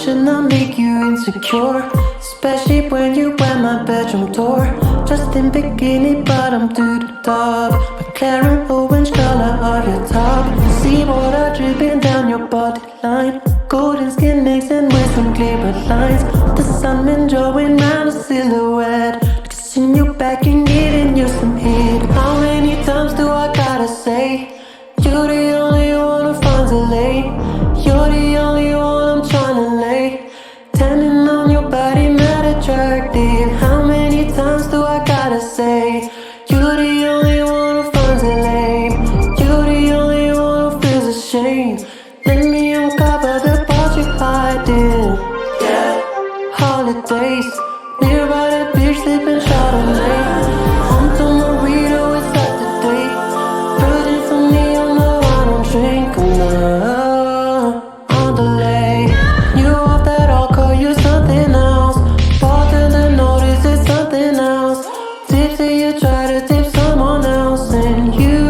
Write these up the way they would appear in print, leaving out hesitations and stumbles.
should not make you insecure, especially when you wear my bedroom door. Just in bikini bottom to the top, McLaren orange color of your top. See water dripping down your body line, golden skin mixing with some clear lines. The sun been drawing round a silhouette, kissing you back and giving you some heat. How many times do I gotta say, you're the only one who finds a lane. You're the only one I'm tryna lay, tanning on your body, mad attractive. How many times do I gotta say, you're the only one who finds a lane. You're the only one who feels ashamed. Let me uncover the parts you're hiding. Yeah, holidays, nearby the beach, sipping Chardonnay. Home to Marito, it's Saturday. Virgin for me, I know I don't drink enough. On delay, you off that I'll call you something else. Bartender notice it's something else. Tipsy, you try to tip someone else, and you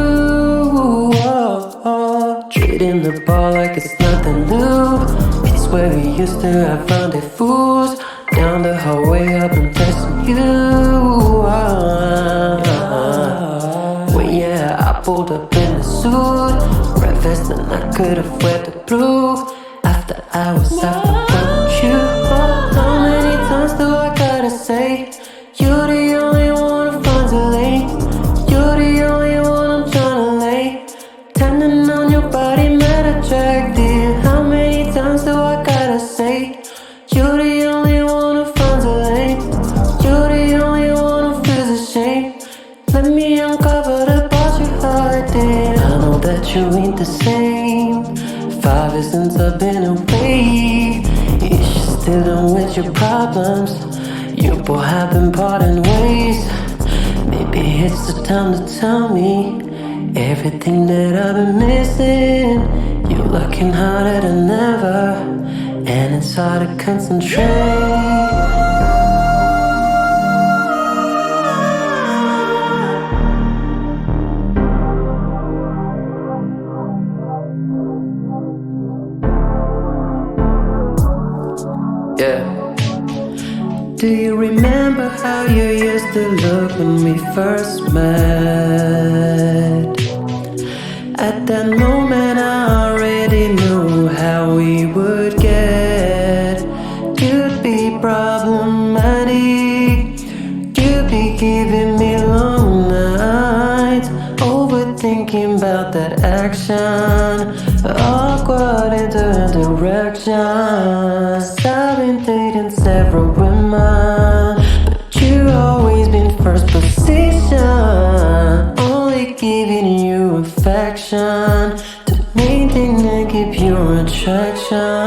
treating the bar like it's nothing new. It's where we used to have rendezvous, down the hallway, I've been texting you. Well, yeah, I pulled up in the suit, red vest, and I could have weared the blue. After hours, after you. How many times do I gotta say, you're the only one who finds a lane. You're the only one I'm tryna lay, tanning on your body, mad attractive. How many times do I gotta say, you're the only one who finds a lane. You're the only one who feels ashamed. Let me uncover the parts you're hiding. I know that you ain't the same. 5 years since I've been away. You should still done with your problems. You both have been parting ways. Maybe it's the time to tell me everything that I've been missing. You're looking harder than ever, and it's hard to concentrate. Yeah. Do you remember how you used to look when we first met? At that moment I already knew how we would get. You'd be problematic, you'd be giving me long nights, overthinking about that action, awkward interactions. I've been dating several women, but you always been first position. Only giving you affection to maintain and keep your attraction.